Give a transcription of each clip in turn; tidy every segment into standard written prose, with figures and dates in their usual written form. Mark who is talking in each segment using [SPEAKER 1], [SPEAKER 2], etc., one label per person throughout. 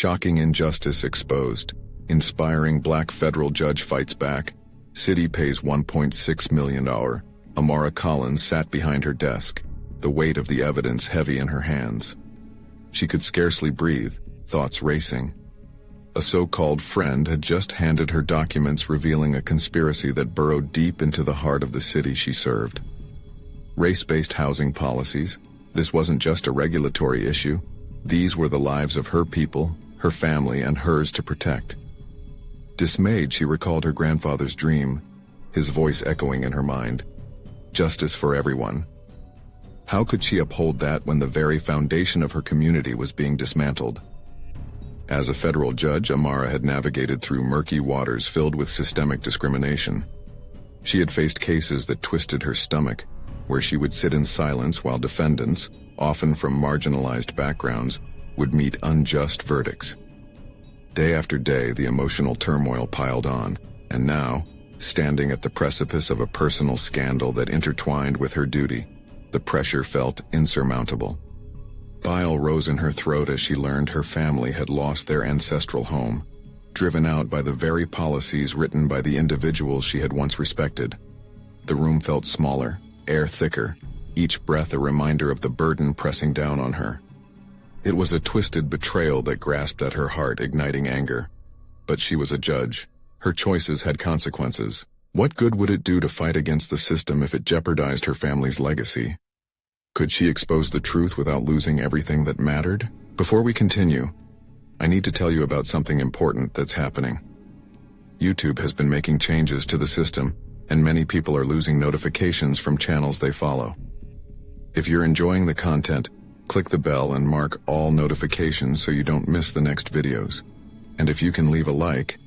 [SPEAKER 1] Shocking injustice exposed. Inspiring black federal judge fights back. City pays $1.6 million. Amara Collins sat behind her desk, the weight of the evidence heavy in her hands. She could scarcely breathe, thoughts racing. A so-called friend had just handed her documents revealing a conspiracy that burrowed deep into the heart of the city she served. Race-based housing policies. This wasn't just a regulatory issue. These were the lives of her people, her family, and hers to protect. Dismayed, she recalled her grandfather's dream, his voice echoing in her mind. Justice for everyone. How could she uphold that when the very foundation of her community was being dismantled? As a federal judge, Amara had navigated through murky waters filled with systemic discrimination. She had faced cases that twisted her stomach, where she would sit in silence while defendants, often from marginalized backgrounds, would meet unjust verdicts. Day after day, the emotional turmoil piled on, and now, standing at the precipice of a personal scandal that intertwined with her duty, the pressure felt insurmountable. Bile rose in her throat as she learned her family had lost their ancestral home, driven out by the very policies written by the individuals she had once respected. The room felt smaller, air thicker, each breath a reminder of the burden pressing down on her. It was a twisted betrayal that grasped at her heart, igniting anger. But she was a judge. Her choices had consequences. What good would it do to fight against the system if it jeopardized her family's legacy? Could she expose the truth without losing everything that mattered? Before we continue, I need to tell you about something important that's happening. YouTube has been making changes to the system, and many people are losing notifications from channels they follow. If you're enjoying the content, click the bell and mark all notifications so you don't miss the next videos. And if you can leave a like,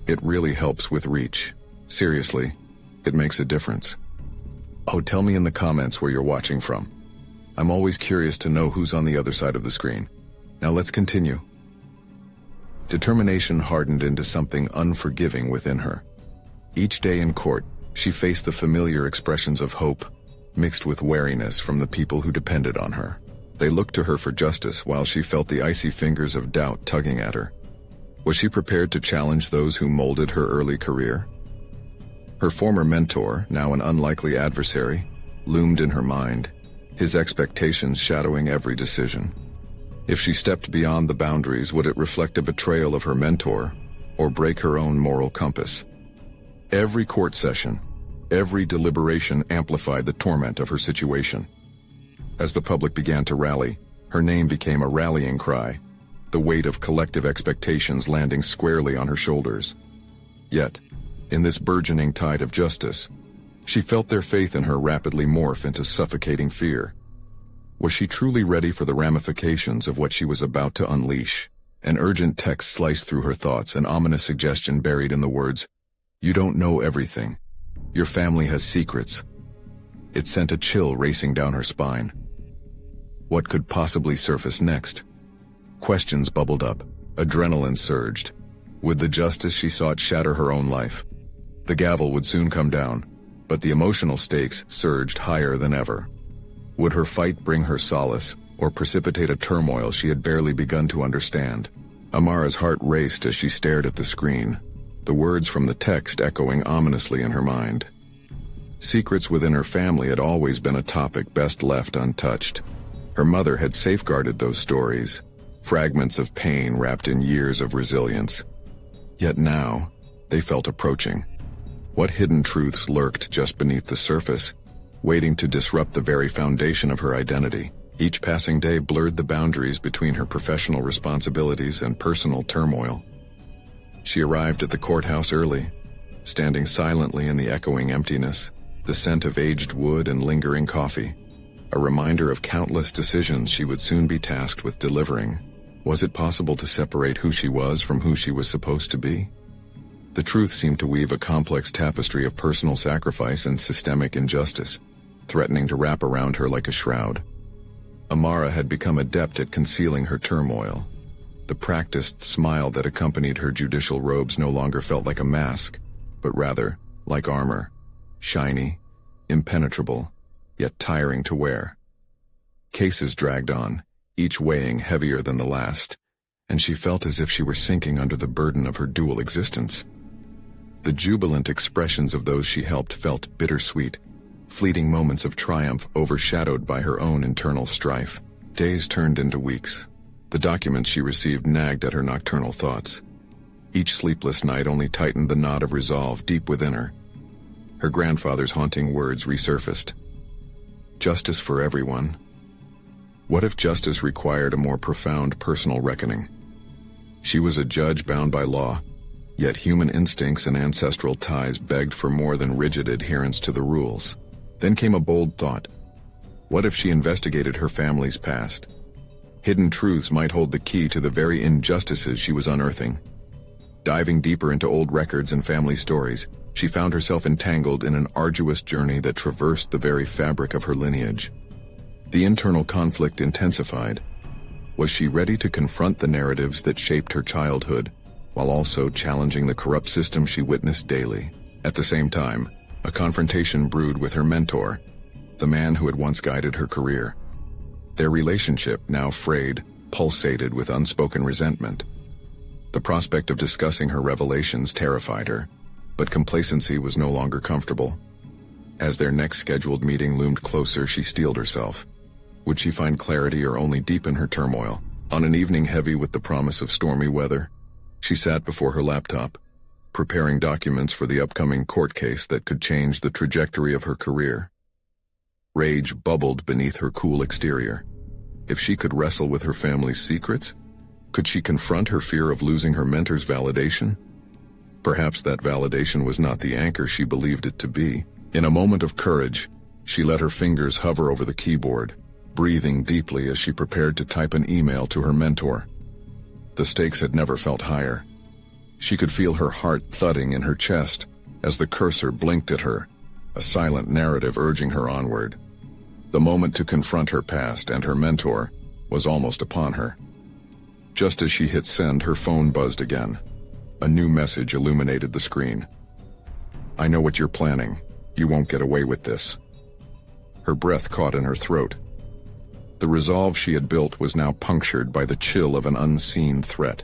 [SPEAKER 1] it really helps with reach. Seriously, it makes a difference. Oh, tell me in the comments where you're watching from. I'm always curious to know who's on the other side of the screen. Now let's continue. Determination hardened into something unforgiving within her. Each day in court, she faced the familiar expressions of hope, mixed with wariness from the people who depended on her. They looked to her for justice while she felt the icy fingers of doubt tugging at her. Was she prepared to challenge those who molded her early career? Her former mentor, now an unlikely adversary, loomed in her mind, his expectations shadowing every decision. If she stepped beyond the boundaries, would it reflect a betrayal of her mentor, or break her own moral compass? Every court session, every deliberation amplified the torment of her situation. As the public began to rally, her name became a rallying cry, the weight of collective expectations landing squarely on her shoulders. Yet, in this burgeoning tide of justice, she felt their faith in her rapidly morph into suffocating fear. Was she truly ready for the ramifications of what she was about to unleash? An urgent text sliced through her thoughts, an ominous suggestion buried in the words, "You don't know everything. Your family has secrets." It sent a chill racing down her spine. What could possibly surface next? Questions bubbled up, adrenaline surged. Would the justice she sought shatter her own life? The gavel would soon come down, but the emotional stakes surged higher than ever. Would her fight bring her solace, or precipitate a turmoil she had barely begun to understand? Amara's heart raced as she stared at the screen, the words from the text echoing ominously in her mind. Secrets within her family had always been a topic best left untouched. Her mother had safeguarded those stories, fragments of pain wrapped in years of resilience. Yet now, they felt approaching. What hidden truths lurked just beneath the surface, waiting to disrupt the very foundation of her identity? Each passing day blurred the boundaries between her professional responsibilities and personal turmoil. She arrived at the courthouse early, standing silently in the echoing emptiness, the scent of aged wood and lingering coffee, a reminder of countless decisions she would soon be tasked with delivering. Was it possible to separate who she was from who she was supposed to be? The truth seemed to weave a complex tapestry of personal sacrifice and systemic injustice, threatening to wrap around her like a shroud. Amara had become adept at concealing her turmoil. The practiced smile that accompanied her judicial robes no longer felt like a mask, but rather like armor, shiny, impenetrable, yet tiring to wear. Cases dragged on, each weighing heavier than the last, and she felt as if she were sinking under the burden of her dual existence. The jubilant expressions of those she helped felt bittersweet, fleeting moments of triumph overshadowed by her own internal strife. Days turned into weeks. The documents she received nagged at her nocturnal thoughts. Each sleepless night only tightened the knot of resolve deep within her. Her grandfather's haunting words resurfaced. Justice for everyone. What if justice required a more profound personal reckoning? She was a judge bound by law, yet human instincts and ancestral ties begged for more than rigid adherence to the rules. Then came a bold thought. What if she investigated her family's past? Hidden truths might hold the key to the very injustices she was unearthing. Diving deeper into old records and family stories, she found herself entangled in an arduous journey that traversed the very fabric of her lineage. The internal conflict intensified. Was she ready to confront the narratives that shaped her childhood, while also challenging the corrupt system she witnessed daily? At the same time, a confrontation brewed with her mentor, the man who had once guided her career. Their relationship, now frayed, pulsated with unspoken resentment. The prospect of discussing her revelations terrified her, but complacency was no longer comfortable. As their next scheduled meeting loomed closer, she steeled herself. Would she find clarity or only deepen her turmoil? On an evening heavy with the promise of stormy weather, she sat before her laptop, preparing documents for the upcoming court case that could change the trajectory of her career. Rage bubbled beneath her cool exterior. If she could wrestle with her family's secrets, could she confront her fear of losing her mentor's validation? Perhaps that validation was not the anchor she believed it to be. In a moment of courage, she let her fingers hover over the keyboard, breathing deeply as she prepared to type an email to her mentor. The stakes had never felt higher. She could feel her heart thudding in her chest as the cursor blinked at her, a silent narrative urging her onward. The moment to confront her past and her mentor was almost upon her. Just as she hit send, her phone buzzed again. A new message illuminated the screen. "I know what you're planning. You won't get away with this." Her breath caught in her throat. The resolve she had built was now punctured by the chill of an unseen threat.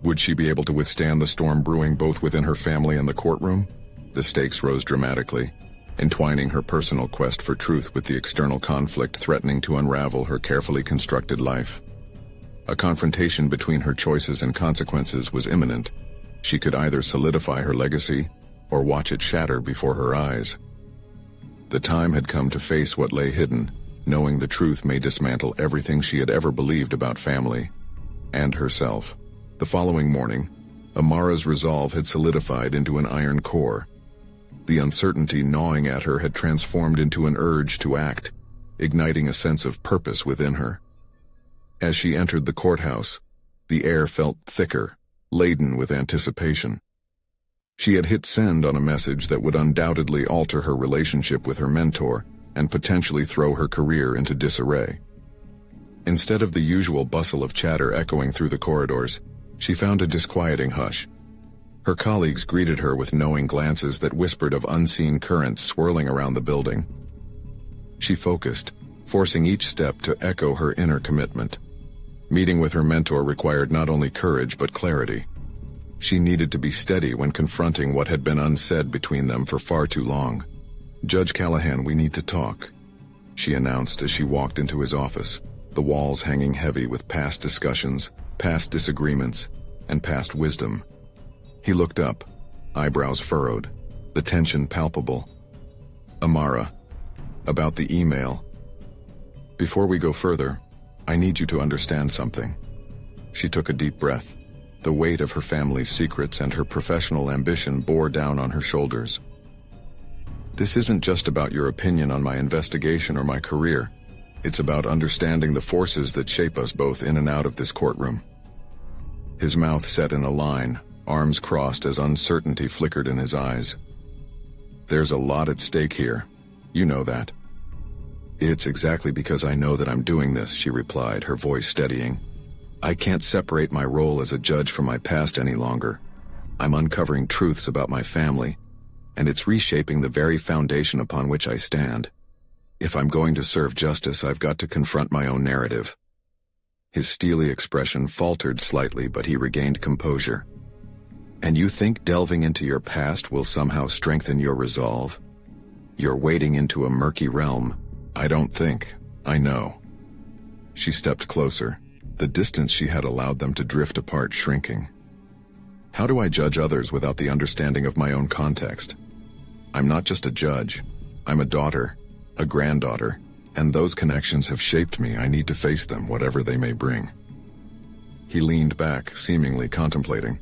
[SPEAKER 1] Would she be able to withstand the storm brewing both within her family and the courtroom? The stakes rose dramatically, entwining her personal quest for truth with the external conflict threatening to unravel her carefully constructed life. A confrontation between her choices and consequences was imminent. She could either solidify her legacy or watch it shatter before her eyes. The time had come to face what lay hidden, knowing the truth may dismantle everything she had ever believed about family and herself. The following morning, Amara's resolve had solidified into an iron core. The uncertainty gnawing at her had transformed into an urge to act, igniting a sense of purpose within her. As she entered the courthouse, the air felt thicker, laden with anticipation. She had hit send on a message that would undoubtedly alter her relationship with her mentor and potentially throw her career into disarray. Instead of the usual bustle of chatter echoing through the corridors, she found a disquieting hush. Her colleagues greeted her with knowing glances that whispered of unseen currents swirling around the building. She focused, forcing each step to echo her inner commitment. Meeting with her mentor required not only courage but clarity. She needed to be steady when confronting what had been unsaid between them for far too long. "Judge Callahan, we need to talk," she announced as she walked into his office, the walls hanging heavy with past discussions, past disagreements, and past wisdom. He looked up, eyebrows furrowed, the tension palpable. "Amara, about the email. Before we go further, I need you to understand something." She took a deep breath. The weight of her family's secrets and her professional ambition bore down on her shoulders. "This isn't just about your opinion on my investigation or my career. It's about understanding the forces that shape us both in and out of this courtroom." His mouth set in a line, arms crossed as uncertainty flickered in his eyes. "There's a lot at stake here. You know that." "It's exactly because I know that I'm doing this," she replied, her voice steadying. "I can't separate my role as a judge from my past any longer. I'm uncovering truths about my family, and it's reshaping the very foundation upon which I stand. If I'm going to serve justice, I've got to confront my own narrative." His steely expression faltered slightly, but he regained composure. And you think delving into your past will somehow strengthen your resolve? You're wading into a murky realm. I don't think. I know. She stepped closer, the distance she had allowed them to drift apart shrinking. How do I judge others without the understanding of my own context? I'm not just a judge. I'm a daughter, a granddaughter, and those connections have shaped me. I need to face them, whatever they may bring. He leaned back, seemingly contemplating.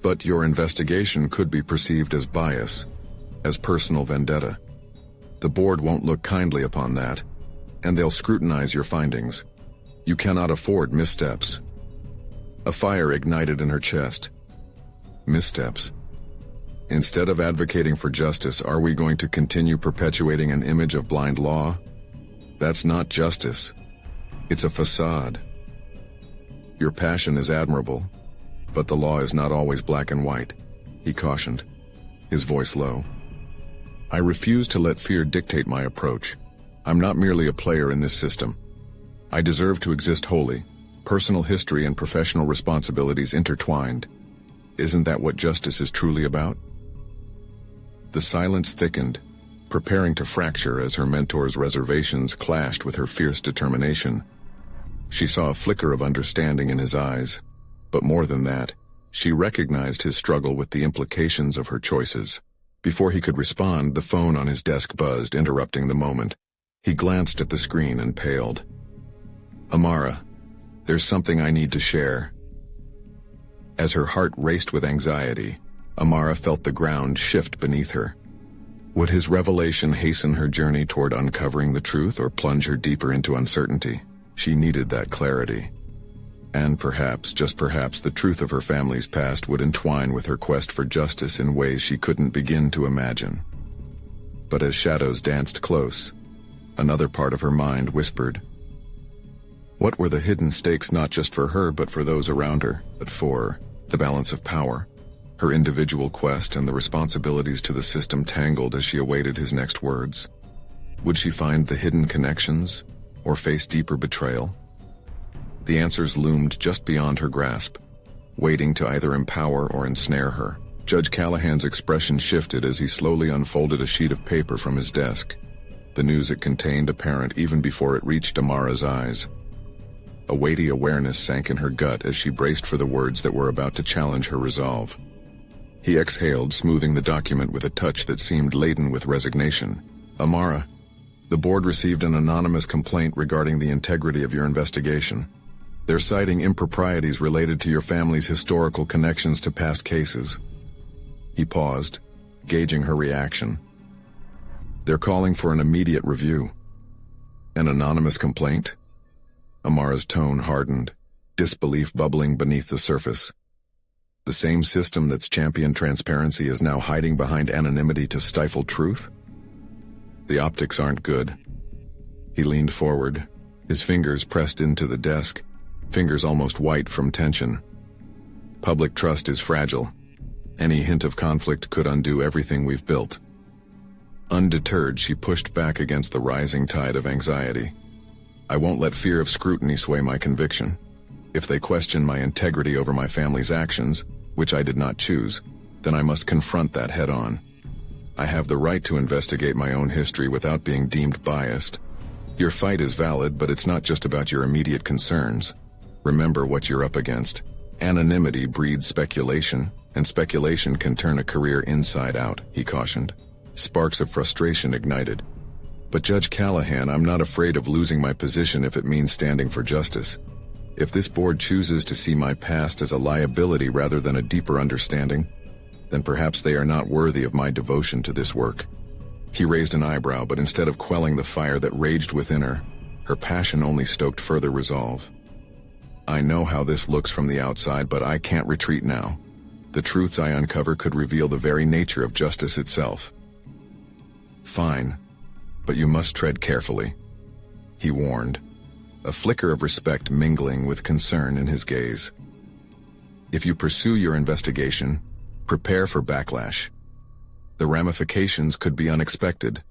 [SPEAKER 1] But your investigation could be perceived as bias, as personal vendetta. The board won't look kindly upon that, and they'll scrutinize your findings. You cannot afford missteps. A fire ignited in her chest. Missteps. Instead of advocating for justice, are we going to continue perpetuating an image of blind law? That's not justice. It's a facade. Your passion is admirable, but the law is not always black and white, he cautioned, his voice low. I refuse to let fear dictate my approach. I'm not merely a player in this system. I deserve to exist wholly, personal history and professional responsibilities intertwined. Isn't that what justice is truly about? The silence thickened, preparing to fracture as her mentor's reservations clashed with her fierce determination. She saw a flicker of understanding in his eyes, but more than that, she recognized his struggle with the implications of her choices. Before he could respond, the phone on his desk buzzed, interrupting the moment. He glanced at the screen and paled. Amara, there's something I need to share. As her heart raced with anxiety, Amara felt the ground shift beneath her. Would his revelation hasten her journey toward uncovering the truth or plunge her deeper into uncertainty? She needed that clarity. And perhaps, just perhaps, the truth of her family's past would entwine with her quest for justice in ways she couldn't begin to imagine. But as shadows danced close, another part of her mind whispered. What were the hidden stakes, not just for her but for those around her, but for the balance of power? Her individual quest and the responsibilities to the system tangled as she awaited his next words. Would she find the hidden connections, or face deeper betrayal? The answers loomed just beyond her grasp, waiting to either empower or ensnare her. Judge Callahan's expression shifted as he slowly unfolded a sheet of paper from his desk. The news it contained apparent even before it reached Amara's eyes. A weighty awareness sank in her gut as she braced for the words that were about to challenge her resolve. He exhaled, smoothing the document with a touch that seemed laden with resignation. Amara, the board received an anonymous complaint regarding the integrity of your investigation. They're citing improprieties related to your family's historical connections to past cases. He paused, gauging her reaction. They're calling for an immediate review. An anonymous complaint? Amara's tone hardened, disbelief bubbling beneath the surface. The same system that's championed transparency is now hiding behind anonymity to stifle truth? The optics aren't good. He leaned forward, his fingers pressed into the desk, fingers almost white from tension. Public trust is fragile. Any hint of conflict could undo everything we've built. Undeterred, she pushed back against the rising tide of anxiety. I won't let fear of scrutiny sway my conviction. If they question my integrity over my family's actions, which I did not choose, then I must confront that head-on. I have the right to investigate my own history without being deemed biased. Your fight is valid, but it's not just about your immediate concerns. Remember what you're up against. Anonymity breeds speculation, and speculation can turn a career inside out, he cautioned. Sparks of frustration ignited. But Judge Callahan, I'm not afraid of losing my position if it means standing for justice. If this board chooses to see my past as a liability rather than a deeper understanding, then perhaps they are not worthy of my devotion to this work. He raised an eyebrow, but instead of quelling the fire that raged within her, her passion only stoked further resolve. I know how this looks from the outside, but I can't retreat now. The truths I uncover could reveal the very nature of justice itself. Fine, but you must tread carefully, he warned, a flicker of respect mingling with concern in his gaze. If you pursue your investigation, prepare for backlash. The ramifications could be unexpected,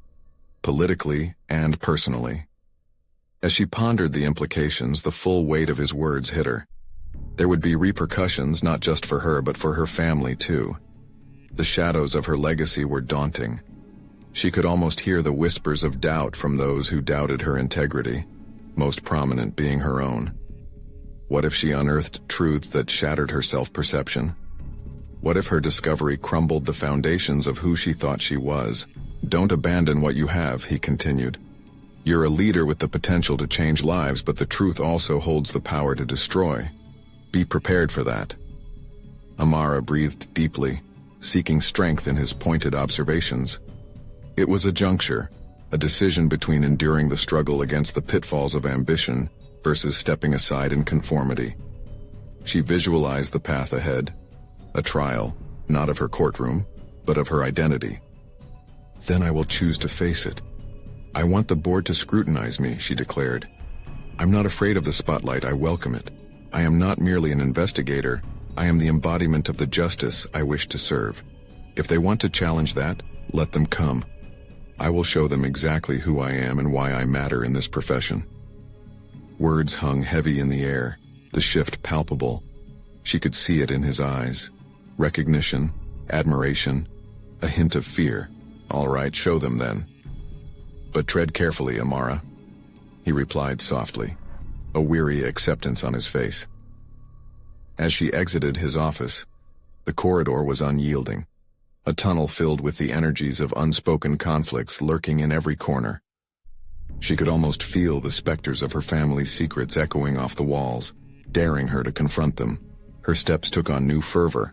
[SPEAKER 1] politically and personally. As she pondered the implications, the full weight of his words hit her. There would be repercussions not just for her but for her family too. The shadows of her legacy were daunting. She could almost hear the whispers of doubt from those who doubted her integrity, most prominent being her own. What if she unearthed truths that shattered her self-perception? What if her discovery crumbled the foundations of who she thought she was? "Don't abandon what you have," he continued. "You're a leader with the potential to change lives, but the truth also holds the power to destroy. Be prepared for that." Amara breathed deeply, seeking strength in his pointed observations. It was a juncture, a decision between enduring the struggle against the pitfalls of ambition versus stepping aside in conformity. She visualized the path ahead, a trial, not of her courtroom, but of her identity. "Then I will choose to face it. I want the board to scrutinize me," she declared. "I'm not afraid of the spotlight, I welcome it. I am not merely an investigator, I am the embodiment of the justice I wish to serve. If they want to challenge that, let them come. I will show them exactly who I am and why I matter in this profession." Words hung heavy in the air, the shift palpable. She could see it in his eyes. Recognition, admiration, a hint of fear. "All right, show them then. But tread carefully, Amara," he replied softly, a weary acceptance on his face. As she exited his office, the corridor was unyielding, a tunnel filled with the energies of unspoken conflicts lurking in every corner. She could almost feel the specters of her family's secrets echoing off the walls, daring her to confront them. Her steps took on new fervor,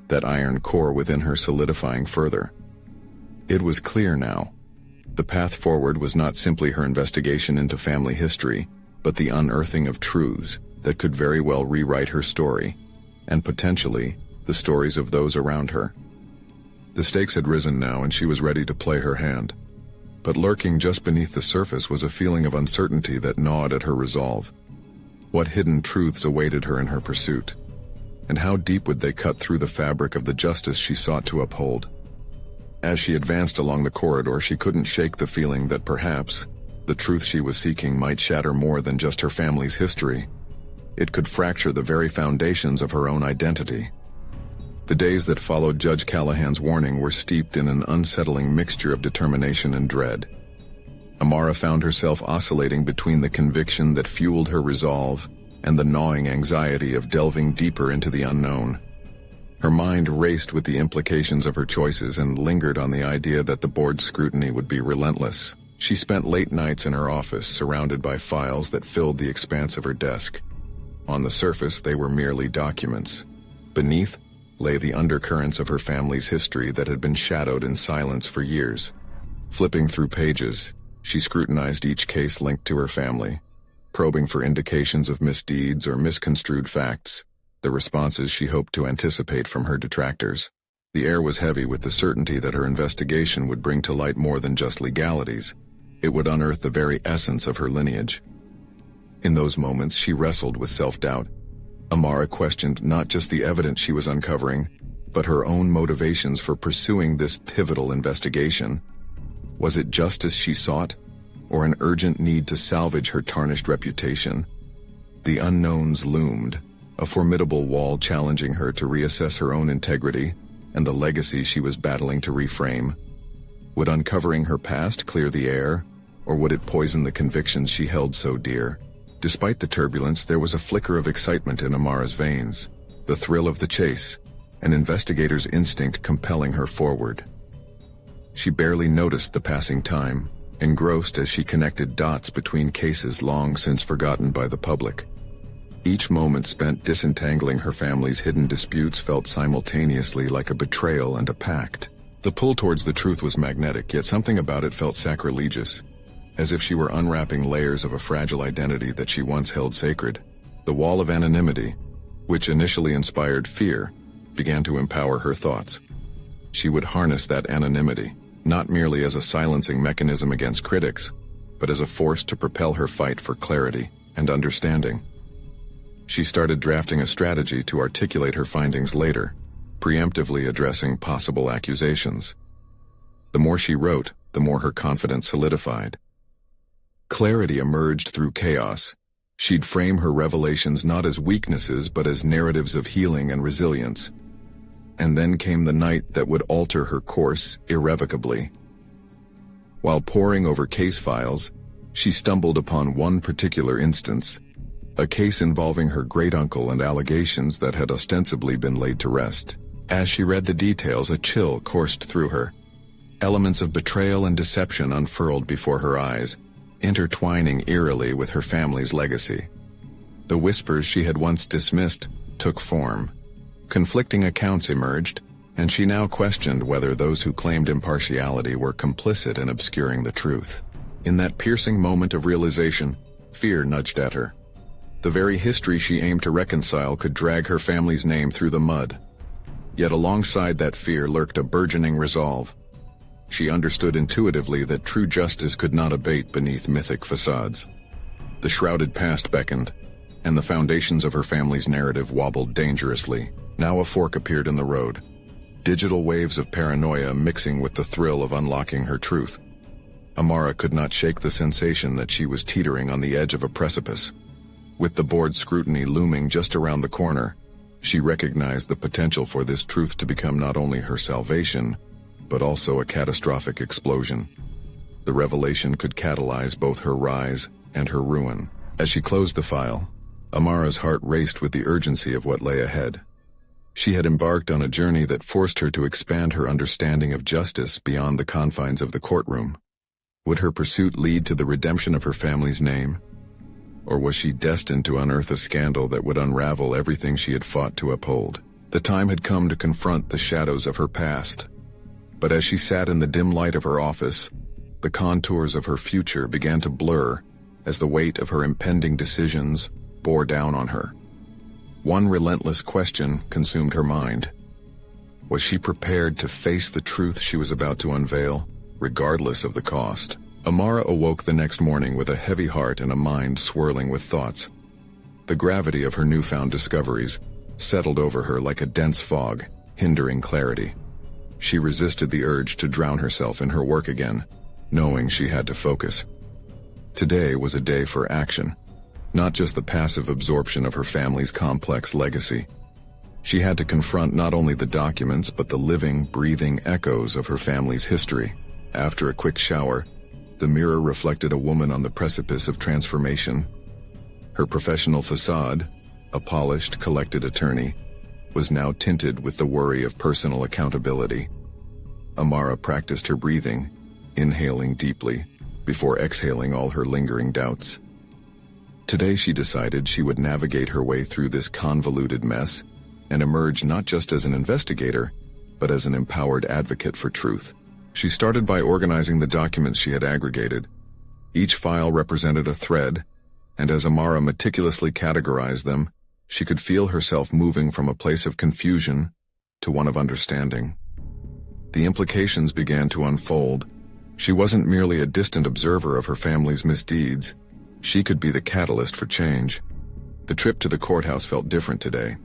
[SPEAKER 1] that iron core within her solidifying further. It was clear now. The path forward was not simply her investigation into family history, but the unearthing of truths that could very well rewrite her story, and potentially the stories of those around her. The stakes had risen now, and she was ready to play her hand. But lurking just beneath the surface was a feeling of uncertainty that gnawed at her resolve. What hidden truths awaited her in her pursuit? And how deep would they cut through the fabric of the justice she sought to uphold? As she advanced along the corridor, she couldn't shake the feeling that perhaps the truth she was seeking might shatter more than just her family's history. It could fracture the very foundations of her own identity. The days that followed Judge Callahan's warning were steeped in an unsettling mixture of determination and dread. Amara found herself oscillating between the conviction that fueled her resolve and the gnawing anxiety of delving deeper into the unknown. Her mind raced with the implications of her choices and lingered on the idea that the board's scrutiny would be relentless. She spent late nights in her office, surrounded by files that filled the expanse of her desk. On the surface, they were merely documents. Beneath lay the undercurrents of her family's history that had been shadowed in silence for years. Flipping through pages, she scrutinized each case linked to her family, probing for indications of misdeeds or misconstrued facts, the responses she hoped to anticipate from her detractors. The air was heavy with the certainty that her investigation would bring to light more than just legalities. It would unearth the very essence of her lineage. In those moments, she wrestled with self-doubt. Amara questioned not just the evidence she was uncovering, but her own motivations for pursuing this pivotal investigation. Was it justice she sought, or an urgent need to salvage her tarnished reputation? The unknowns loomed, a formidable wall challenging her to reassess her own integrity and the legacy she was battling to reframe. Would uncovering her past clear the air, or would it poison the convictions she held so dear? Despite the turbulence, there was a flicker of excitement in Amara's veins, the thrill of the chase, an investigator's instinct compelling her forward. She barely noticed the passing time, engrossed as she connected dots between cases long since forgotten by the public. Each moment spent disentangling her family's hidden disputes felt simultaneously like a betrayal and a pact. The pull towards the truth was magnetic, yet something about it felt sacrilegious, as if she were unwrapping layers of a fragile identity that she once held sacred. The wall of anonymity, which initially inspired fear, began to empower her thoughts. She would harness that anonymity, not merely as a silencing mechanism against critics, but as a force to propel her fight for clarity and understanding. She started drafting a strategy to articulate her findings later, preemptively addressing possible accusations. The more she wrote, the more her confidence solidified. Clarity emerged through chaos. She'd frame her revelations not as weaknesses but as narratives of healing and resilience. And then came the night that would alter her course irrevocably. While poring over case files, she stumbled upon one particular instance, a case involving her great-uncle and allegations that had ostensibly been laid to rest. As she read the details, a chill coursed through her. Elements of betrayal and deception unfurled before her eyes, intertwining eerily with her family's legacy. The whispers she had once dismissed took form. Conflicting accounts emerged, and she now questioned whether those who claimed impartiality were complicit in obscuring the truth. In that piercing moment of realization, fear nudged at her. The very history she aimed to reconcile could drag her family's name through the mud. Yet alongside that fear lurked a burgeoning resolve. She understood intuitively that true justice could not abate beneath mythic facades. The shrouded past beckoned, and the foundations of her family's narrative wobbled dangerously. Now a fork appeared in the road. Digital waves of paranoia mixing with the thrill of unlocking her truth. Amara could not shake the sensation that she was teetering on the edge of a precipice. With the board's scrutiny looming just around the corner, she recognized the potential for this truth to become not only her salvation, but also a catastrophic explosion. The revelation could catalyze both her rise and her ruin. As she closed the file, Amara's heart raced with the urgency of what lay ahead. She had embarked on a journey that forced her to expand her understanding of justice beyond the confines of the courtroom. Would her pursuit lead to the redemption of her family's name? Or was she destined to unearth a scandal that would unravel everything she had fought to uphold? The time had come to confront the shadows of her past. But as she sat in the dim light of her office, the contours of her future began to blur as the weight of her impending decisions bore down on her. One relentless question consumed her mind. Was she prepared to face the truth she was about to unveil, regardless of the cost? Amara awoke the next morning with a heavy heart and a mind swirling with thoughts. The gravity of her newfound discoveries settled over her like a dense fog, hindering clarity. She resisted the urge to drown herself in her work again, knowing she had to focus. Today was a day for action, not just the passive absorption of her family's complex legacy. She had to confront not only the documents but the living, breathing echoes of her family's history. After a quick shower, the mirror reflected a woman on the precipice of transformation. Her professional facade, a polished, collected attorney, was now tinted with the worry of personal accountability. Amara practiced her breathing, inhaling deeply, before exhaling all her lingering doubts. Today she decided she would navigate her way through this convoluted mess and emerge not just as an investigator, but as an empowered advocate for truth. She started by organizing the documents she had aggregated. Each file represented a thread, and as Amara meticulously categorized them, she could feel herself moving from a place of confusion to one of understanding. The implications began to unfold. She wasn't merely a distant observer of her family's misdeeds. She could be the catalyst for change. The trip to the courthouse felt different today.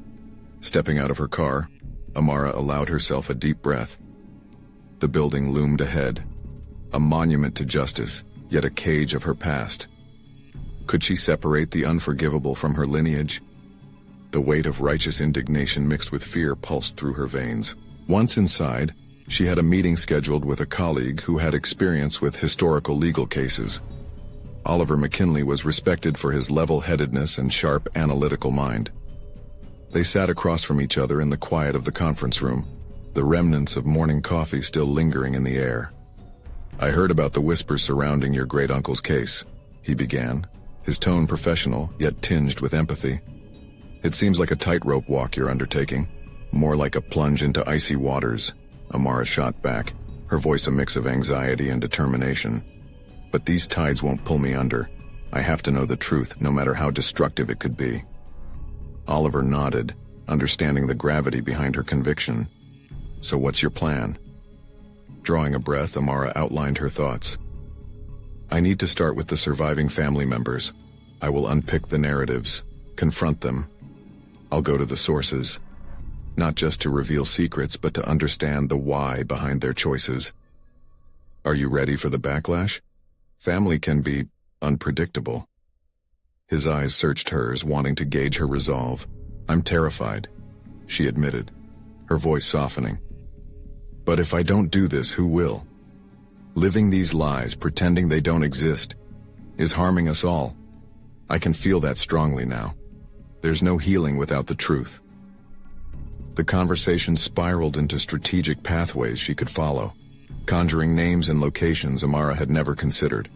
[SPEAKER 1] Stepping out of her car, Amara allowed herself a deep breath. The building loomed ahead, a monument to justice, yet a cage of her past. Could she separate the unforgivable from her lineage? The weight of righteous indignation mixed with fear pulsed through her veins. Once inside, she had a meeting scheduled with a colleague who had experience with historical legal cases. Oliver McKinley was respected for his level-headedness and sharp analytical mind. They sat across from each other in the quiet of the conference room, the remnants of morning coffee still lingering in the air. "I heard about the whispers surrounding your great-uncle's case," he began, his tone professional yet tinged with empathy. "It seems like a tightrope walk you're undertaking, more like a plunge into icy waters," Amara shot back, her voice a mix of anxiety and determination. "But these tides won't pull me under. I have to know the truth, no matter how destructive it could be." Oliver nodded, understanding the gravity behind her conviction. "So what's your plan?" Drawing a breath, Amara outlined her thoughts. "I need to start with the surviving family members. I will unpick the narratives, confront them. I'll go to the sources, not just to reveal secrets, but to understand the why behind their choices." "Are you ready for the backlash? Family can be unpredictable. His eyes searched hers, wanting to gauge her resolve. "I'm terrified," she admitted, her voice softening. "But if I don't do this, who will? Living these lies, pretending they don't exist, is harming us all. I can feel that strongly now. There's no healing without the truth." The conversation spiraled into strategic pathways she could follow, conjuring names and locations Amara had never considered.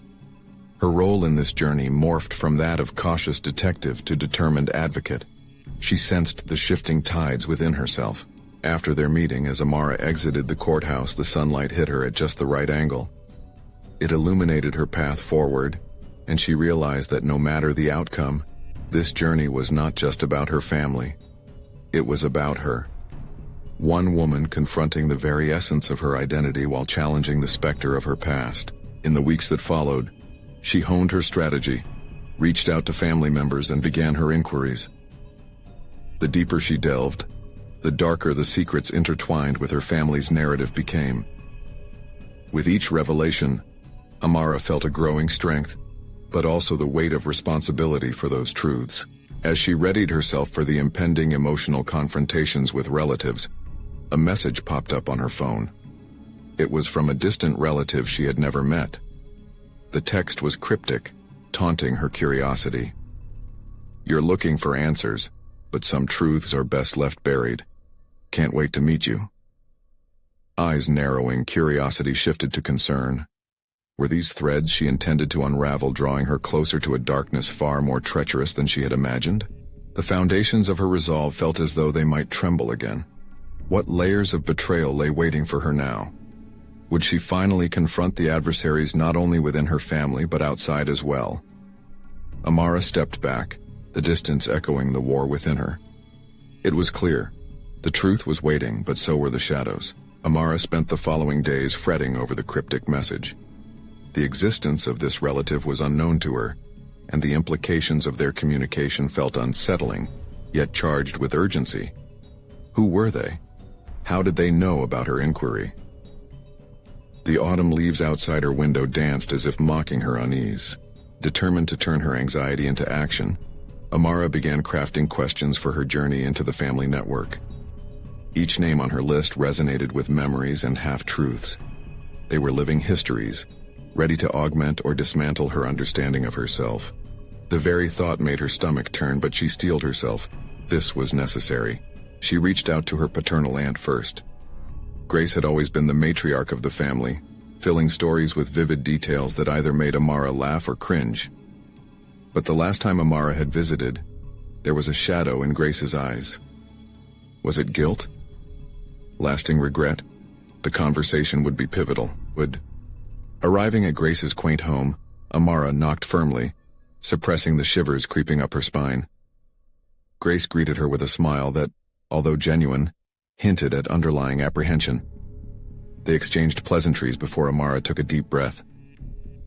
[SPEAKER 1] Her role in this journey morphed from that of cautious detective to determined advocate. She sensed the shifting tides within herself. After their meeting, as Amara exited the courthouse, the sunlight hit her at just the right angle. It illuminated her path forward, and she realized that no matter the outcome, this journey was not just about her family. It was about her. One woman confronting the very essence of her identity while challenging the specter of her past. In the weeks that followed, she honed her strategy, reached out to family members, and began her inquiries. The deeper she delved, the darker the secrets intertwined with her family's narrative became. With each revelation, Amara felt a growing strength, but also the weight of responsibility for those truths. As she readied herself for the impending emotional confrontations with relatives, a message popped up on her phone. It was from a distant relative she had never met. The text was cryptic, taunting her curiosity. "You're looking for answers, but some truths are best left buried. Can't wait to meet you." Eyes narrowing, curiosity shifted to concern. Were these threads she intended to unravel drawing her closer to a darkness far more treacherous than she had imagined? The foundations of her resolve felt as though they might tremble again. What layers of betrayal lay waiting for her now? Would she finally confront the adversaries not only within her family but outside as well? Amara stepped back, the distance echoing the war within her. It was clear. The truth was waiting, but so were the shadows. Amara spent the following days fretting over the cryptic message. The existence of this relative was unknown to her, and the implications of their communication felt unsettling, yet charged with urgency. Who were they? How did they know about her inquiry? The autumn leaves outside her window danced as if mocking her unease. Determined to turn her anxiety into action, Amara began crafting questions for her journey into the family network. Each name on her list resonated with memories and half-truths. They were living histories, ready to augment or dismantle her understanding of herself. The very thought made her stomach turn, but she steeled herself. This was necessary. She reached out to her paternal aunt first. Grace had always been the matriarch of the family, filling stories with vivid details that either made Amara laugh or cringe. But the last time Amara had visited, there was a shadow in Grace's eyes. Was it guilt? Lasting regret? The conversation would be pivotal. Arriving at Grace's quaint home, Amara knocked firmly, suppressing the shivers creeping up her spine. Grace greeted her with a smile that, although genuine, hinted at underlying apprehension. They exchanged pleasantries before Amara took a deep breath.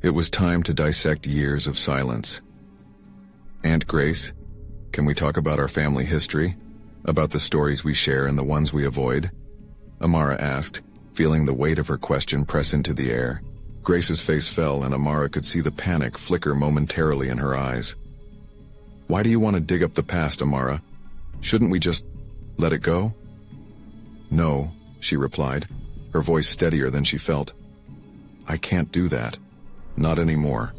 [SPEAKER 1] It was time to dissect years of silence. "Aunt Grace, can we talk about our family history? About the stories we share and the ones we avoid?" Amara asked, feeling the weight of her question press into the air. Grace's face fell, and Amara could see the panic flicker momentarily in her eyes. "Why do you want to dig up the past, Amara? Shouldn't we just let it go?" "No," she replied, her voice steadier than she felt. "I can't do that. Not anymore.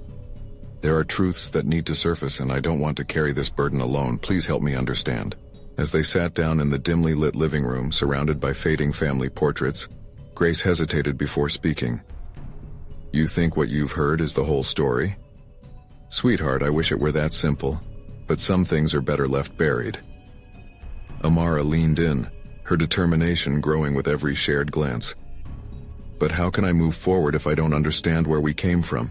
[SPEAKER 1] There are truths that need to surface, and I don't want to carry this burden alone. Please help me understand." As they sat down in the dimly lit living room surrounded by fading family portraits, Grace hesitated before speaking. "You think what you've heard is the whole story?" "Sweetheart, I wish it were that simple, but some things are better left buried." Amara leaned in, her determination growing with every shared glance. "But how can I move forward if I don't understand where we came from?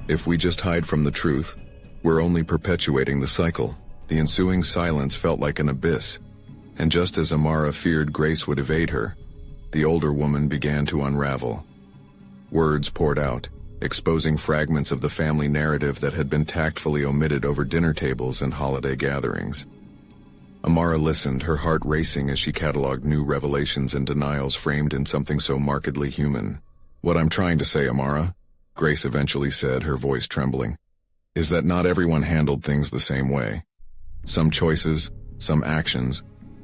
[SPEAKER 1] If we just hide from the truth, we're only perpetuating the cycle." The ensuing silence felt like an abyss, and just as Amara feared Grace would evade her, the older woman began to unravel. Words poured out, exposing fragments of the family narrative that had been tactfully omitted over dinner tables and holiday gatherings. Amara listened, her heart racing as she cataloged new revelations and denials framed in something so markedly human. "What I'm trying to say, Amara," Grace eventually said, her voice trembling, is that not everyone handled things the same way. Some choices, some actions,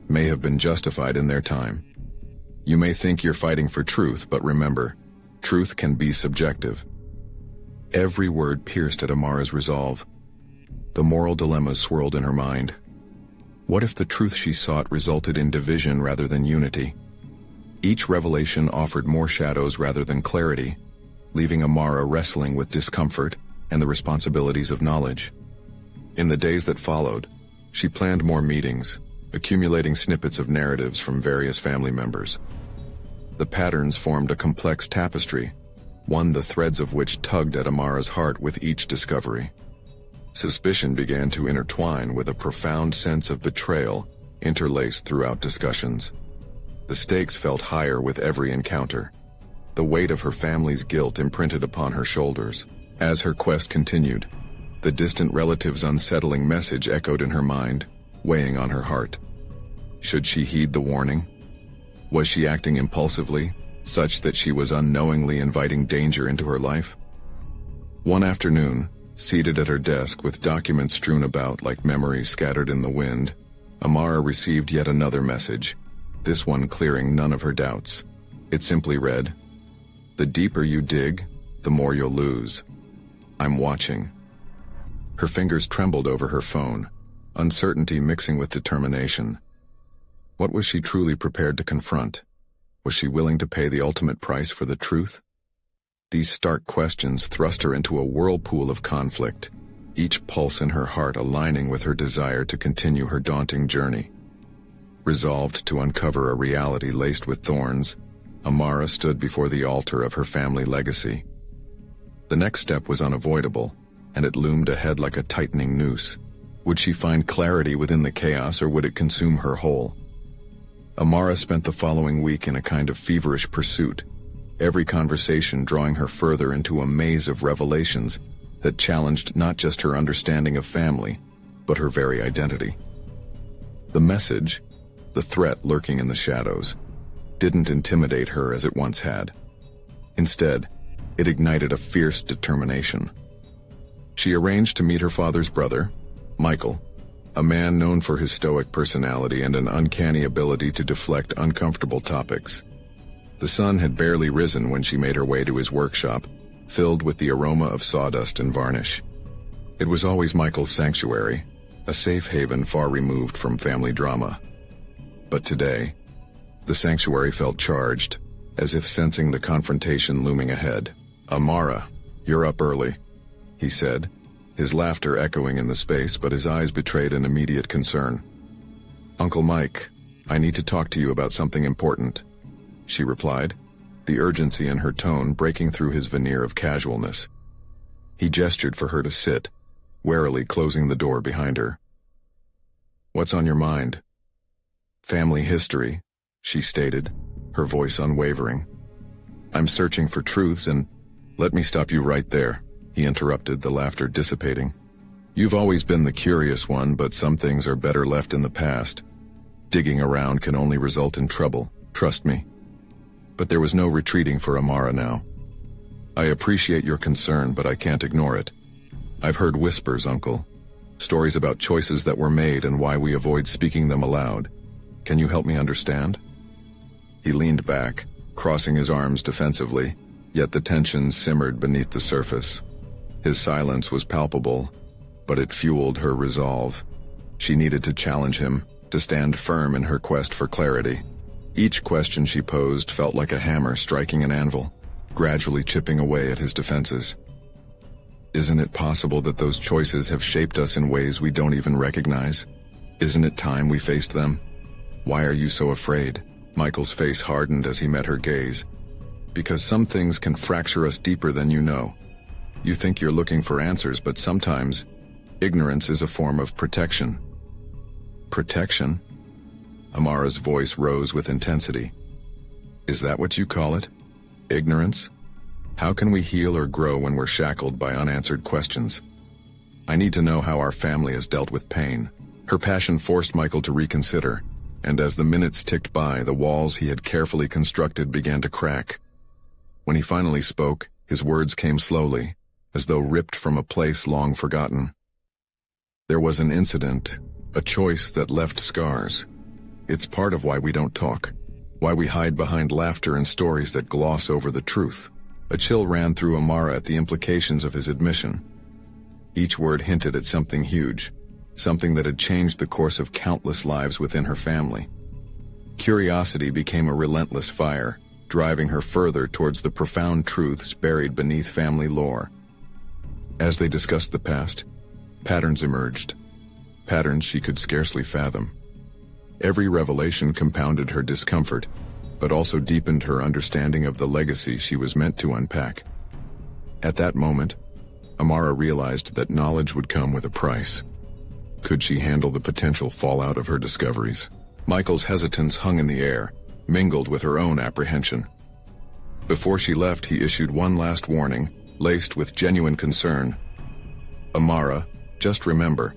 [SPEAKER 1] may have been justified in their time. You may think you're fighting for truth, but remember, truth can be subjective. Every word pierced at Amara's resolve. The moral dilemmas swirled in her mind. What if the truth she sought resulted in division rather than unity? Each revelation offered more shadows rather than clarity, leaving Amara wrestling with discomfort and the responsibilities of knowledge. In the days that followed, she planned more meetings, accumulating snippets of narratives from various family members. The patterns formed a complex tapestry, one the threads of which tugged at Amara's heart with each discovery. Suspicion began to intertwine with a profound sense of betrayal interlaced throughout discussions. The stakes felt higher with every encounter. The weight of her family's guilt imprinted upon her shoulders. As her quest continued, the distant relative's unsettling message echoed in her mind, weighing on her heart. Should she heed the warning? Was she acting impulsively, such that she was unknowingly inviting danger into her life? One afternoon, seated at her desk with documents strewn about like memories scattered in the wind, Amara received yet another message, this one clearing none of her doubts. It simply read, "The deeper you dig, the more you'll lose. I'm watching." Her fingers trembled over her phone, uncertainty mixing with determination. What was she truly prepared to confront? Was she willing to pay the ultimate price for the truth? These stark questions thrust her into a whirlpool of conflict, each pulse in her heart aligning with her desire to continue her daunting journey. Resolved to uncover a reality laced with thorns, Amara stood before the altar of her family legacy. The next step was unavoidable, and it loomed ahead like a tightening noose. Would she find clarity within the chaos, or would it consume her whole? Amara spent the following week in a kind of feverish pursuit, every conversation drawing her further into a maze of revelations that challenged not just her understanding of family, but her very identity. The message, the threat lurking in the shadows, didn't intimidate her as it once had. Instead, it ignited a fierce determination. She arranged to meet her father's brother, Michael, a man known for his stoic personality and an uncanny ability to deflect uncomfortable topics. The sun had barely risen when she made her way to his workshop, filled with the aroma of sawdust and varnish. It was always Michael's sanctuary, a safe haven far removed from family drama. But today, the sanctuary felt charged, as if sensing the confrontation looming ahead. "Amara, you're up early," he said, his laughter echoing in the space, but his eyes betrayed an immediate concern. "Uncle Mike, I need to talk to you about something important," she replied, the urgency in her tone breaking through his veneer of casualness. He gestured for her to sit, warily closing the door behind her. "What's on your mind?" "Family history," she stated, her voice unwavering. "I'm searching for truths and—" "Let me stop you right there," he interrupted, the laughter dissipating. "You've always been the curious one, but some things are better left in the past. Digging around can only result in trouble, trust me." But there was no retreating for Amara now. "I appreciate your concern, but I can't ignore it. I've heard whispers, Uncle. Stories about choices that were made and why we avoid speaking them aloud. Can you help me understand?" He leaned back, crossing his arms defensively, yet the tension simmered beneath the surface. His silence was palpable, but it fueled her resolve. She needed to challenge him, to stand firm in her quest for clarity. Each question she posed felt like a hammer striking an anvil, gradually chipping away at his defenses. "Isn't it possible that those choices have shaped us in ways we don't even recognize? Isn't it time we faced them? Why are you so afraid?" Michael's face hardened as he met her gaze. "Because some things can fracture us deeper than you know. You think you're looking for answers, but sometimes ignorance is a form of protection." "Protection?" Amara's voice rose with intensity. "Is that what you call it? Ignorance? How can we heal or grow when we're shackled by unanswered questions? I need to know how our family has dealt with pain." Her passion forced Michael to reconsider, and as the minutes ticked by, the walls he had carefully constructed began to crack. When he finally spoke, his words came slowly, as though ripped from a place long forgotten. There was an incident, a choice that left scars. It's part of why we don't talk, why we hide behind laughter and stories that gloss over the truth. A chill ran through Amara at the implications of his admission. Each word hinted at something huge, something that had changed the course of countless lives within her family. Curiosity became a relentless fire, driving her further towards the profound truths buried beneath family lore. As they discussed the past, patterns emerged, patterns she could scarcely fathom. Every revelation compounded her discomfort, but also deepened her understanding of the legacy she was meant to unpack. At that moment, Amara realized that knowledge would come with a price. Could she handle the potential fallout of her discoveries? Michael's hesitance hung in the air, mingled with her own apprehension. Before she left, he issued one last warning, laced with genuine concern. Amara, just remember,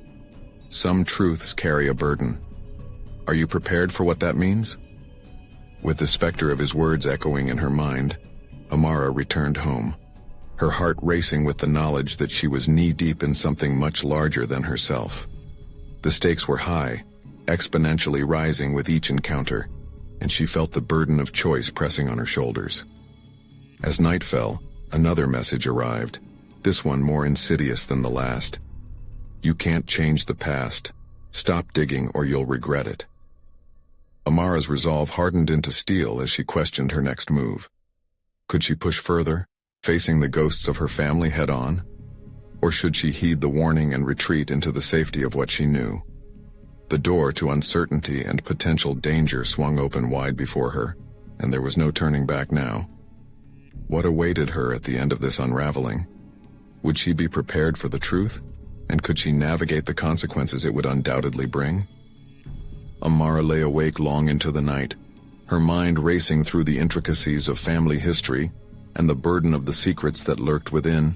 [SPEAKER 1] some truths carry a burden. Are you prepared for what that means? With the specter of his words echoing in her mind, Amara returned home, her heart racing with the knowledge that she was knee-deep in something much larger than herself. The stakes were high, exponentially rising with each encounter, and she felt the burden of choice pressing on her shoulders. As night fell, another message arrived, this one more insidious than the last. You can't change the past. Stop digging or you'll regret it. Amara's resolve hardened into steel as she questioned her next move. Could she push further, facing the ghosts of her family head-on? Or should she heed the warning and retreat into the safety of what she knew? The door to uncertainty and potential danger swung open wide before her, and there was no turning back now. What awaited her at the end of this unraveling? Would she be prepared for the truth? And could she navigate the consequences it would undoubtedly bring? Amara lay awake long into the night, her mind racing through the intricacies of family history and the burden of the secrets that lurked within.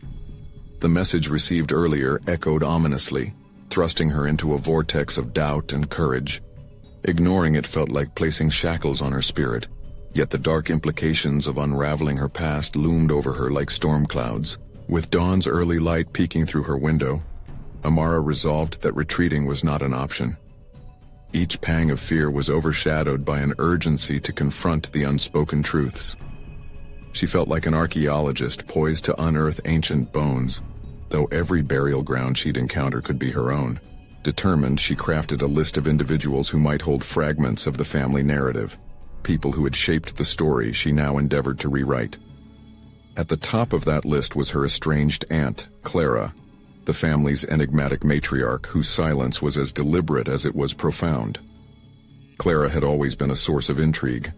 [SPEAKER 1] The message received earlier echoed ominously, thrusting her into a vortex of doubt and courage. Ignoring it felt like placing shackles on her spirit, yet the dark implications of unraveling her past loomed over her like storm clouds. With dawn's early light peeking through her window, Amara resolved that retreating was not an option. Each pang of fear was overshadowed by an urgency to confront the unspoken truths. She felt like an archaeologist poised to unearth ancient bones, though every burial ground she'd encounter could be her own. Determined, she crafted a list of individuals who might hold fragments of the family narrative, people who had shaped the story she now endeavored to rewrite. At the top of that list was her estranged aunt, Clara, the family's enigmatic matriarch whose silence was as deliberate as it was profound. Clara had always been a source of intrigue.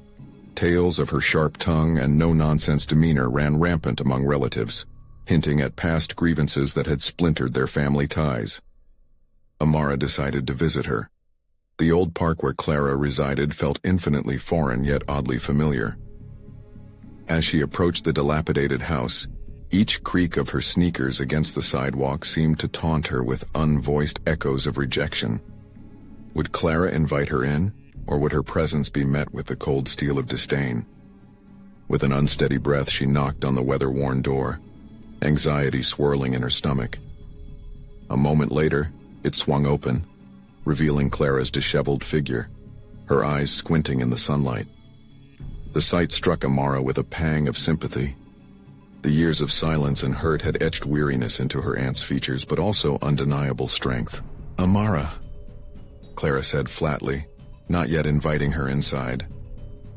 [SPEAKER 1] Tales of her sharp tongue and no-nonsense demeanor ran rampant among relatives, hinting at past grievances that had splintered their family ties. Amara decided to visit her. The old park where Clara resided felt infinitely foreign yet oddly familiar. As she approached the dilapidated house, each creak of her sneakers against the sidewalk seemed to taunt her with unvoiced echoes of rejection. Would Clara invite her in, or would her presence be met with the cold steel of disdain? With an unsteady breath, she knocked on the weather-worn door, anxiety swirling in her stomach. A moment later, it swung open, revealing Clara's disheveled figure, her eyes squinting in the sunlight. The sight struck Amara with a pang of sympathy. The years of silence and hurt had etched weariness into her aunt's features, but also undeniable strength. "Amara," Clara said flatly, not yet inviting her inside.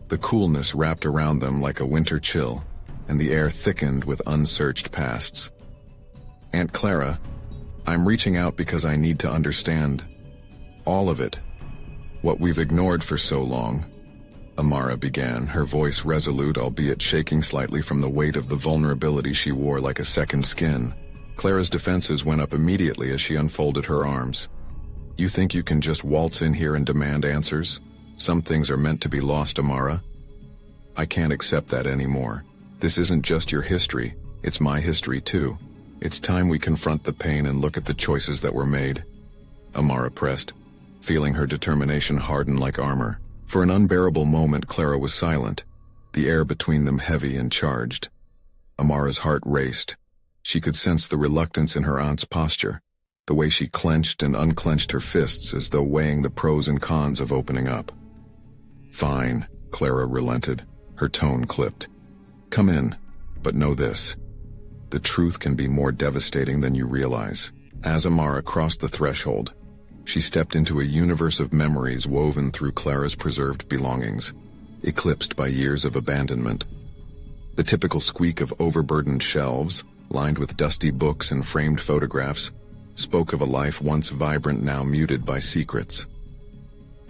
[SPEAKER 1] The coolness wrapped around them like a winter chill, and the air thickened with unsearched pasts. "Aunt Clara, I'm reaching out because I need to understand all of it. What we've ignored for so long," Amara began, her voice resolute albeit shaking slightly from the weight of the vulnerability she wore like a second skin. Clara's defenses went up immediately as she unfolded her arms. "You think you can just waltz in here and demand answers? Some things are meant to be lost, Amara. I can't accept that anymore. This isn't just your history, it's my history too. It's time we confront the pain and look at the choices that were made." Amara pressed, feeling her determination harden like armor. For an unbearable moment, Clara was silent, the air between them heavy and charged. Amara's heart raced, She could sense the reluctance in her aunt's posture, the way she clenched and unclenched her fists as though weighing the pros and cons of opening up. "Fine," Clara relented, her tone clipped. "Come in, but know this. The truth can be more devastating than you realize." As Amara crossed the threshold, she stepped into a universe of memories woven through Clara's preserved belongings, eclipsed by years of abandonment. The typical squeak of overburdened shelves, lined with dusty books and framed photographs, spoke of a life once vibrant now muted by secrets.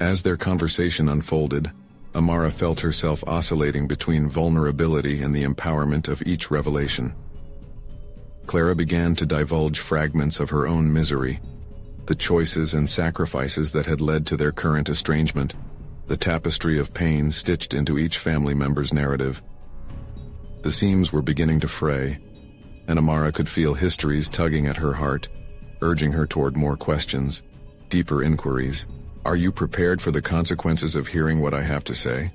[SPEAKER 1] As their conversation unfolded, Amara felt herself oscillating between vulnerability and the empowerment of each revelation. Clara began to divulge fragments of her own misery, the choices and sacrifices that had led to their current estrangement, the tapestry of pain stitched into each family member's narrative. The seams were beginning to fray, and Amara could feel histories tugging at her heart, urging her toward more questions, deeper inquiries. "Are you prepared for the consequences of hearing what I have to say?"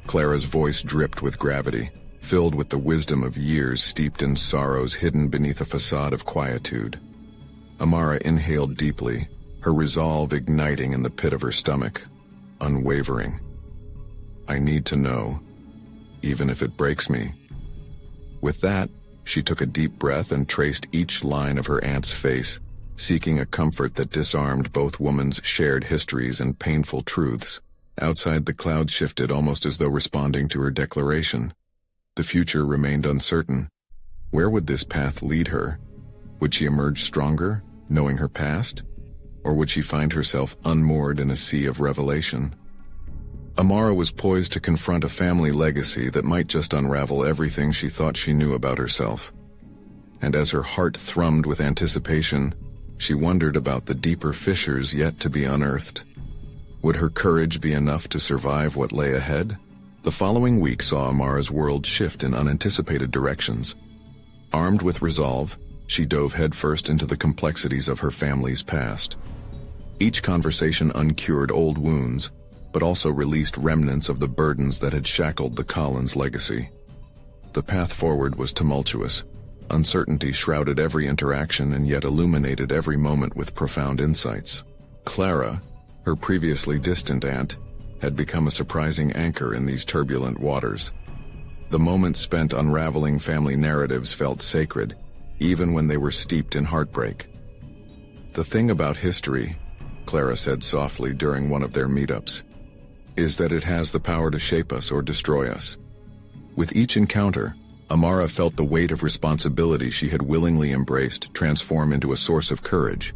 [SPEAKER 1] Clara's voice dripped with gravity, filled with the wisdom of years steeped in sorrows hidden beneath a facade of quietude. Amara inhaled deeply, her resolve igniting in the pit of her stomach, unwavering. "I need to know, even if it breaks me." With that, she took a deep breath and traced each line of her aunt's face, seeking a comfort that disarmed both women's shared histories and painful truths. Outside, the clouds shifted almost as though responding to her declaration. The future remained uncertain. Where would this path lead her? Would she emerge stronger, knowing her past? Or would she find herself unmoored in a sea of revelation? Amara was poised to confront a family legacy that might just unravel everything she thought she knew about herself. And as her heart thrummed with anticipation, she wondered about the deeper fissures yet to be unearthed. Would her courage be enough to survive what lay ahead? The following week saw Amara's world shift in unanticipated directions. Armed with resolve, she dove headfirst into the complexities of her family's past. Each conversation uncured old wounds, but also released remnants of the burdens that had shackled the Collins legacy. The path forward was tumultuous. Uncertainty shrouded every interaction and yet illuminated every moment with profound insights. Clara, her previously distant aunt, had become a surprising anchor in these turbulent waters. The moments spent unraveling family narratives felt sacred, even when they were steeped in heartbreak. "The thing about history," Clara said softly during one of their meetups, "is that it has the power to shape us or destroy us." With each encounter, Amara felt the weight of responsibility she had willingly embraced transform into a source of courage.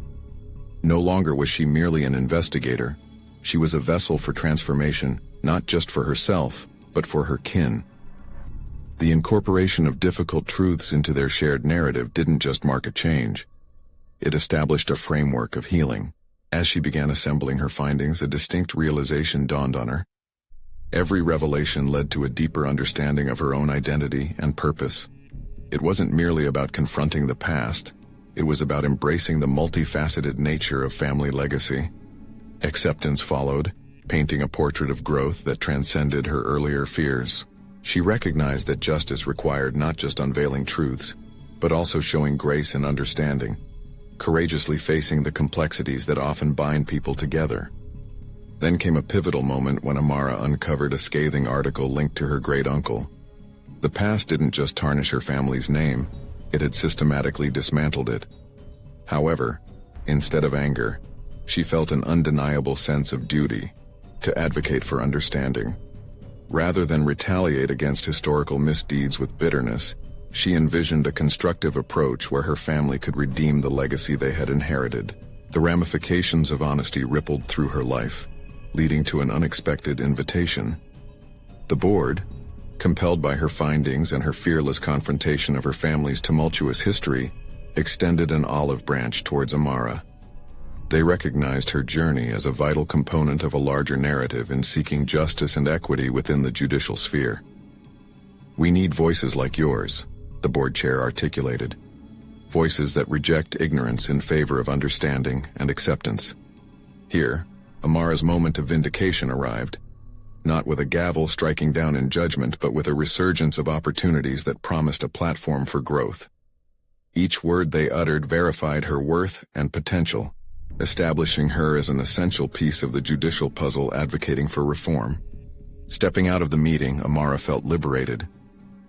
[SPEAKER 1] No longer was she merely an investigator. She was a vessel for transformation, not just for herself, but for her kin. The incorporation of difficult truths into their shared narrative didn't just mark a change. It established a framework of healing. As she began assembling her findings, a distinct realization dawned on her. Every revelation led to a deeper understanding of her own identity and purpose. It wasn't merely about confronting the past, it was about embracing the multifaceted nature of family legacy. Acceptance followed, painting a portrait of growth that transcended her earlier fears. She recognized that justice required not just unveiling truths, but also showing grace and understanding, courageously facing the complexities that often bind people together. Then came a pivotal moment when Amara uncovered a scathing article linked to her great-uncle. The past didn't just tarnish her family's name, it had systematically dismantled it. However, instead of anger, she felt an undeniable sense of duty to advocate for understanding. Rather than retaliate against historical misdeeds with bitterness, she envisioned a constructive approach where her family could redeem the legacy they had inherited. The ramifications of honesty rippled through her life, leading to an unexpected invitation. The board, compelled by her findings and her fearless confrontation of her family's tumultuous history, extended an olive branch towards Amara. They recognized her journey as a vital component of a larger narrative in seeking justice and equity within the judicial sphere. "We need voices like yours," the board chair articulated. "Voices that reject ignorance in favor of understanding and acceptance." Here, Amara's moment of vindication arrived, not with a gavel striking down in judgment, but with a resurgence of opportunities that promised a platform for growth. Each word they uttered verified her worth and potential, establishing her as an essential piece of the judicial puzzle advocating for reform. Stepping out of the meeting, Amara felt liberated.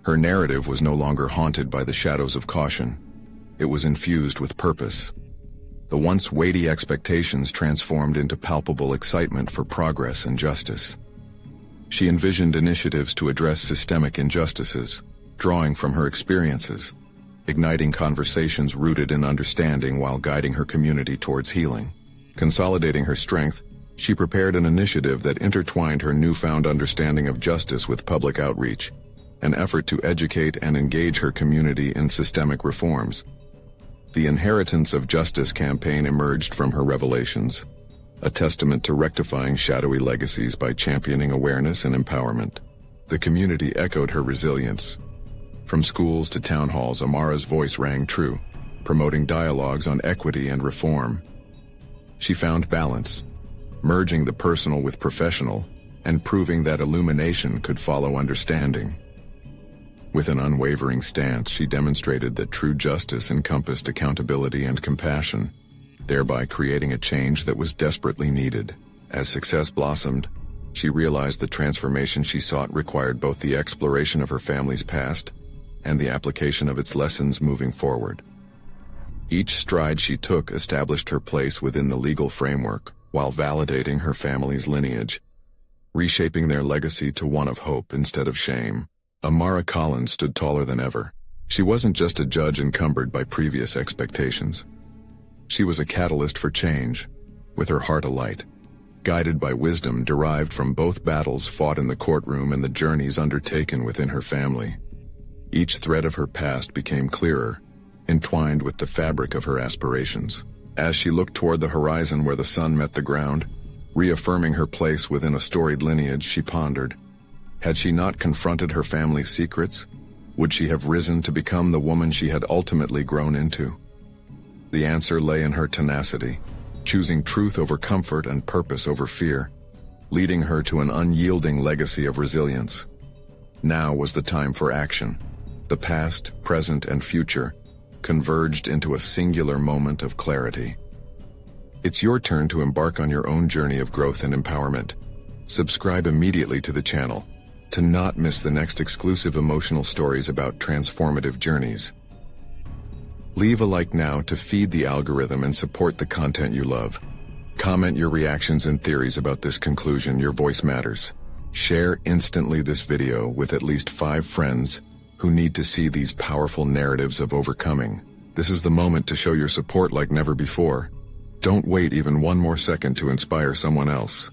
[SPEAKER 1] Her narrative was no longer haunted by the shadows of caution. It was infused with purpose. The once weighty expectations transformed into palpable excitement for progress and justice. She envisioned initiatives to address systemic injustices, drawing from her experiences, igniting conversations rooted in understanding while guiding her community towards healing. Consolidating her strength, she prepared an initiative that intertwined her newfound understanding of justice with public outreach, an effort to educate and engage her community in systemic reforms. The Inheritance of Justice campaign emerged from her revelations, a testament to rectifying shadowy legacies by championing awareness and empowerment. The community echoed her resilience. From schools to town halls, Amara's voice rang true, promoting dialogues on equity and reform. She found balance, merging the personal with professional, and proving that illumination could follow understanding. With an unwavering stance, she demonstrated that true justice encompassed accountability and compassion, thereby creating a change that was desperately needed. As success blossomed, she realized the transformation she sought required both the exploration of her family's past and the application of its lessons moving forward. Each stride she took established her place within the legal framework, while validating her family's lineage, reshaping their legacy to one of hope instead of shame. Amara Collins stood taller than ever. She wasn't just a judge encumbered by previous expectations. She was a catalyst for change, with her heart alight, guided by wisdom derived from both battles fought in the courtroom and the journeys undertaken within her family. Each thread of her past became clearer, entwined with the fabric of her aspirations. As she looked toward the horizon where the sun met the ground, reaffirming her place within a storied lineage, she pondered. Had she not confronted her family's secrets, would she have risen to become the woman she had ultimately grown into? The answer lay in her tenacity, choosing truth over comfort and purpose over fear, leading her to an unyielding legacy of resilience. Now was the time for action. The past, present, and future converged into a singular moment of clarity. It's your turn to embark on your own journey of growth and empowerment. Subscribe immediately to the channel to not miss the next exclusive emotional stories about transformative journeys. Leave a like now to feed the algorithm and support the content you love. Comment your reactions and theories about this conclusion. Your voice matters. Share instantly this video with at least 5 friends who need to see these powerful narratives of overcoming. This is the moment to show your support like never before. Don't wait even one more second to inspire someone else.